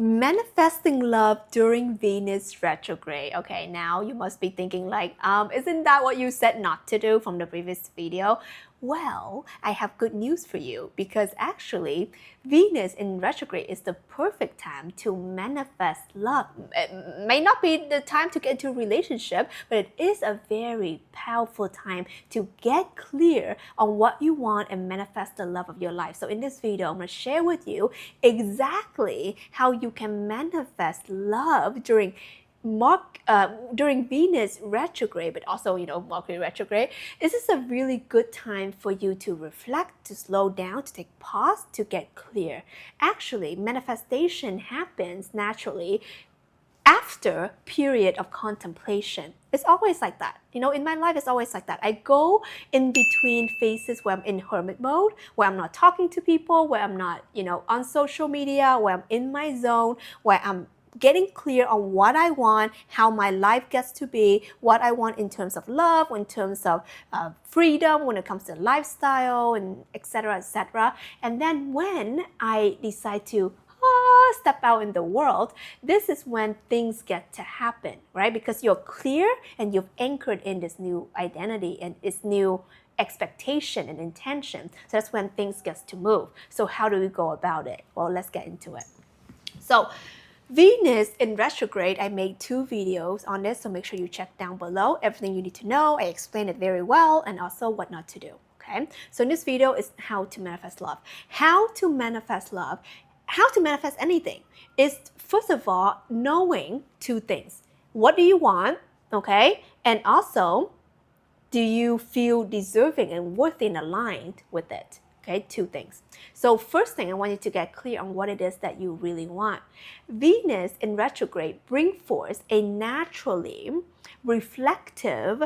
Manifesting love during Venus retrograde. Okay, now you must be thinking like, isn't that what you said not to do from the previous video? Well, I have good news for you because actually Venus in retrograde is the perfect time to manifest love. It may not be the time to get into a relationship, but it is a very powerful time to get clear on what you want and manifest the love of your life. So in this video, I'm going to share with you exactly how you can manifest love during Venus retrograde, but also Mercury retrograde. This is a really good time for you to reflect, to slow down, to take pause, to get clear. Actually, manifestation happens naturally after period of contemplation. It's always like that. In my life, it's always like that. I go in between phases where I'm in hermit mode, where I'm not talking to people, where I'm not, on social media, where I'm in my zone, where I'm getting clear on what I want, how my life gets to be, what I want in terms of love, in terms of freedom, when it comes to lifestyle, and etc., etc. And then when I decide to step out in the world, this is when things get to happen, right? Because you're clear and you've anchored in this new identity and this new expectation and intention. So that's when things get to move. So how do we go about it? Well, let's get into it. So Venus in retrograde, I made 2 videos on this, so make sure you check down below everything you need to know. I explain it very well, and also what not to do. Okay, so in this video is how to manifest love. How to manifest love, how to manifest anything is, first of all, knowing 2 things. What do you want? Okay, and also, do you feel deserving and worthy and aligned with it? Okay, 2 things. So first thing, I want you to get clear on what it is that you really want. Venus in retrograde brings forth a naturally reflective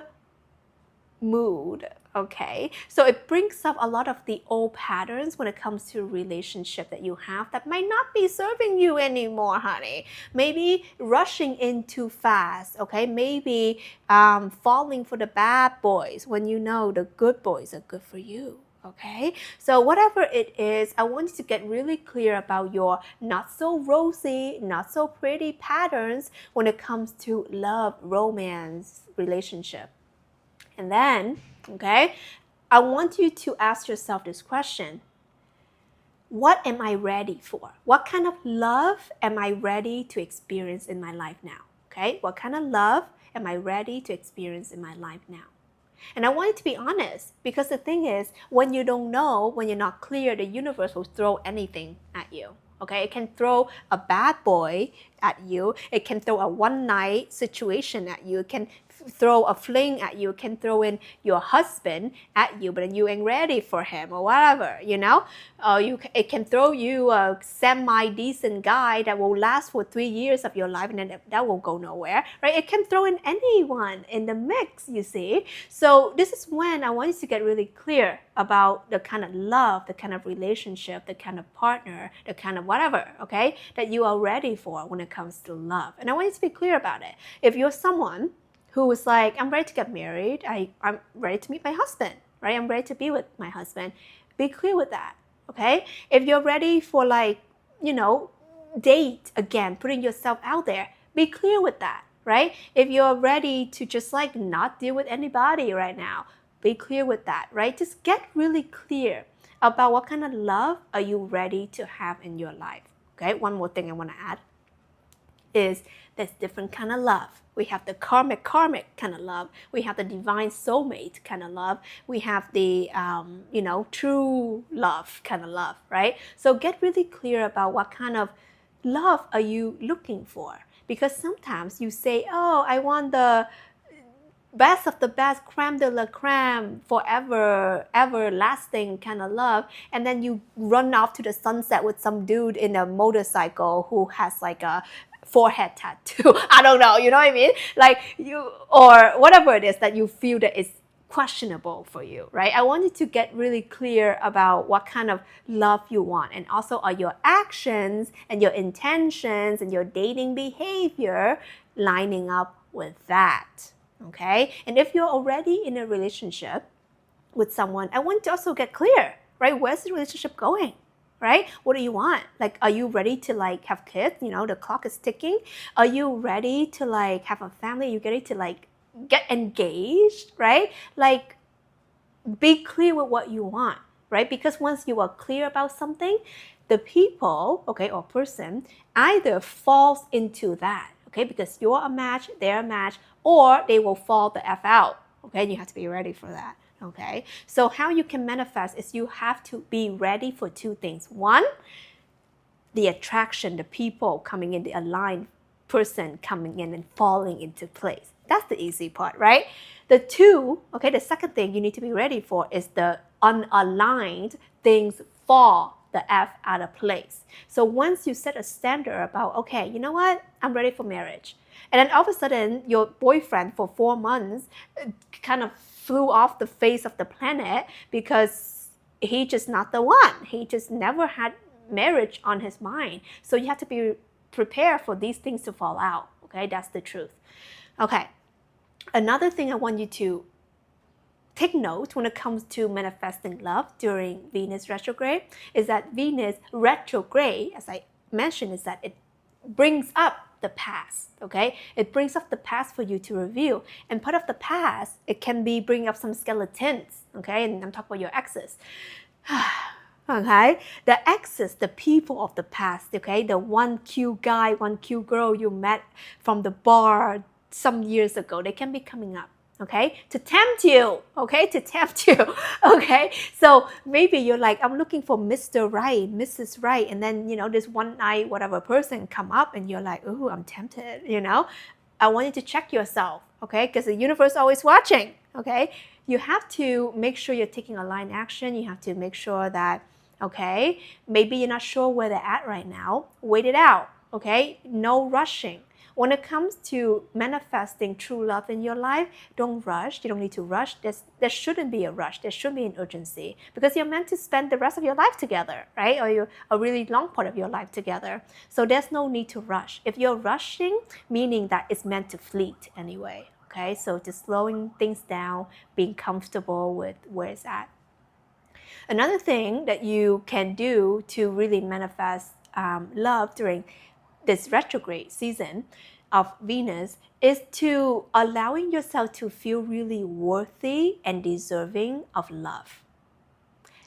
mood. Okay, so it brings up a lot of the old patterns when it comes to relationship that you have that might not be serving you anymore, honey. Maybe rushing in too fast, okay? Maybe falling for the bad boys when you know the good boys are good for you. Okay, so whatever it is, I want you to get really clear about your not so rosy, not so pretty patterns when it comes to love, romance, relationship. And then, okay, I want you to ask yourself this question. What am I ready for? What kind of love am I ready to experience in my life now? Okay, what kind of love am I ready to experience in my life now? And I want you to be honest, because the thing is, when you don't know, when you're not clear, the universe will throw anything at you. Okay, it can throw a bad boy at you. It can throw a one-night situation at you. It can throw a fling at you. It can throw in your husband at you, but then you ain't ready for him or whatever, it can throw you a semi-decent guy that will last for 3 years of your life, and then that will go nowhere, right? It can throw in anyone in the mix, you see. So this is when I want you to get really clear about the kind of love, the kind of relationship, the kind of partner, the kind of whatever, okay, that you are ready for when it comes to love. And I want you to be clear about it. If you're someone who is like, I'm ready to get married, I'm ready to meet my husband, right? I'm ready to be with my husband. Be clear with that, okay? If you're ready for date again, putting yourself out there, be clear with that, right? If you're ready to just not deal with anybody right now, be clear with that, right? Just get really clear about what kind of love are you ready to have in your life, okay? One more thing I want to add is there's different kind of love. We have the karmic kind of love. We have the divine soulmate kind of love. We have the, true love kind of love, right? So get really clear about what kind of love are you looking for. Because sometimes you say, oh, I want the best of the best, creme de la creme, forever, everlasting kind of love, and then you run off to the sunset with some dude in a motorcycle who has a forehead tattoo. I don't know, you know what I mean? Or whatever it is that you feel that is questionable for you, right? I want you to get really clear about what kind of love you want, and also are your actions and your intentions and your dating behavior lining up with that, okay? And if you're already in a relationship with someone, I want to also get clear, right? Where's the relationship going? right? What do you want? Like, are you ready to like have kids? You know, the clock is ticking. Are you ready to like have a family? Are you ready to like get engaged, right? Like, be clear with what you want, right? Because once you are clear about something, the people, okay, or person either falls into that, okay, because you're a match, they're a match, or they will fall the F out, okay? And you have to be ready for that, okay? So how you can manifest is you have to be ready for two things. One, the attraction, the people coming in, the aligned person coming in and falling into place. That's the easy part, right? The two, okay, the second thing you need to be ready for is the unaligned things fall the F out of place. So once you set a standard about, okay, you know what, I'm ready for marriage. And then all of a sudden, your boyfriend for 4 months kind of flew off the face of the planet because he just not the one. He just never had marriage on his mind. So you have to be prepared for these things to fall out. Okay, that's the truth. Okay, another thing I want you to take note when it comes to manifesting love during Venus retrograde is that Venus retrograde, as I mentioned, is that it brings up the past, okay? It brings up the past for you to review. And part of the past, it can be bringing up some skeletons, okay? And I'm talking about your exes. Okay, the exes, the people of the past, okay, the one cute guy, one cute girl you met from the bar some years ago, they can be coming up, okay, to tempt you, okay, to tempt you, okay. So maybe you're like, I'm looking for Mr. Right, Mrs. Right, and then, you know, this one night, whatever person come up and you're like, oh, I'm tempted, you know. I want you to check yourself, okay, because the universe is always watching, okay. You have to make sure you're taking aligned action. You have to make sure that, okay, maybe you're not sure where they're at right now. Wait it out, okay? No rushing. When it comes to manifesting true love in your life, don't rush. You don't need to rush. There shouldn't be a rush. There shouldn't be an urgency because you're meant to spend the rest of your life together, right? Or you're a really long part of your life together. So there's no need to rush. If you're rushing, meaning that it's meant to fleet anyway, okay? So just slowing things down, being comfortable with where it's at. Another thing that you can do to really manifest love during this retrograde season of Venus is to allowing yourself to feel really worthy and deserving of love.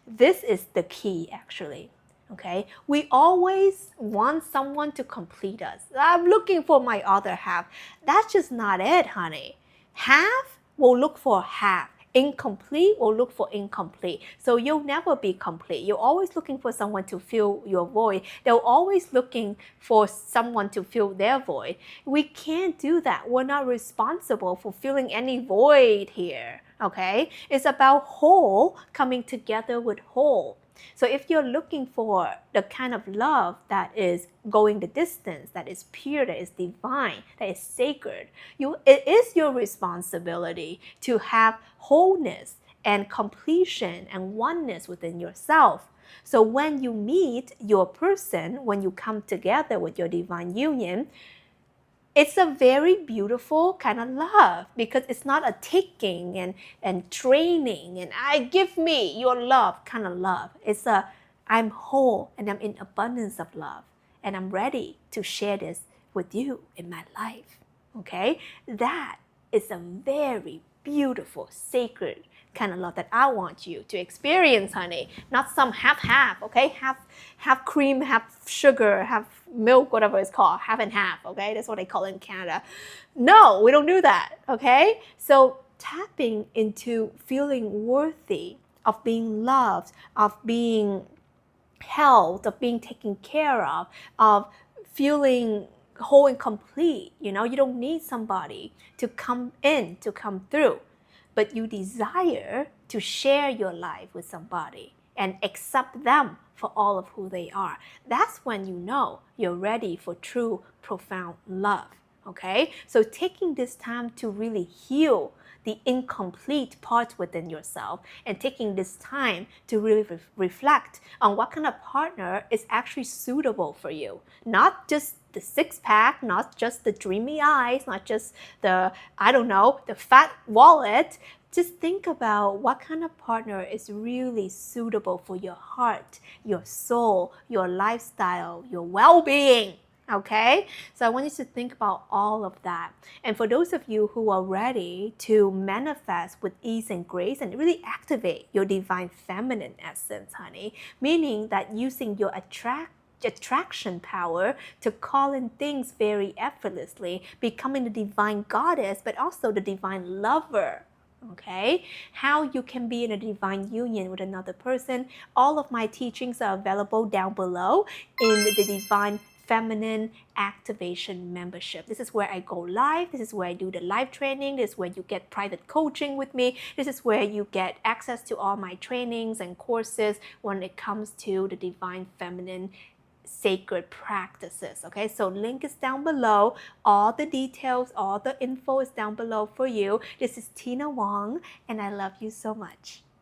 This is the key, actually. Okay, we always want someone to complete us. I'm looking for my other half. That's just not it, honey. Half will look for half. Incomplete will look for incomplete. So you'll never be complete. You're always looking for someone to fill your void. They're always looking for someone to fill their void. We can't do that. We're not responsible for filling any void here. Okay? It's about whole coming together with whole. So if you're looking for the kind of love that is going the distance, that is pure, that is divine, that is sacred, it is your responsibility to have wholeness and completion and oneness within yourself. So when you meet your person, when you come together with your divine union, it's a very beautiful kind of love because it's not a taking and training and I give me your love kind of love. It's a I'm whole and I'm in abundance of love and I'm ready to share this with you in my life. Okay? That is a very beautiful, sacred kind of love that I want you to experience, honey. Not some half, okay? Half cream, half sugar, half milk, whatever it's called, half and half, okay? That's what they call it in Canada. No, we don't do that, okay? So tapping into feeling worthy of being loved, of being held, of being taken care of feeling whole and complete. You know, you don't need somebody to come in, to come through, but you desire to share your life with somebody and accept them for all of who they are. That's when you know you're ready for true, profound love. Okay? So taking this time to really heal the incomplete parts within yourself and taking this time to really reflect on what kind of partner is actually suitable for you. Not just the six-pack, not just the dreamy eyes, not just the, I don't know, the fat wallet. Just think about what kind of partner is really suitable for your heart, your soul, your lifestyle, your well-being. Okay, so I want you to think about all of that. And for those of you who are ready to manifest with ease and grace and really activate your divine feminine essence, honey, meaning that using your attraction power to call in things very effortlessly, becoming the divine goddess, but also the divine lover. Okay, how you can be in a divine union with another person. All of my teachings are available down below in the Divine Feminine Activation membership. This is where I go live. This is where I do the live training. This is where you get private coaching with me. This is where you get access to all my trainings and courses when it comes to the divine feminine sacred practices. Okay, so link is down below. All the details, all the info is down below for you. This is Tina Wong, and I love you so much.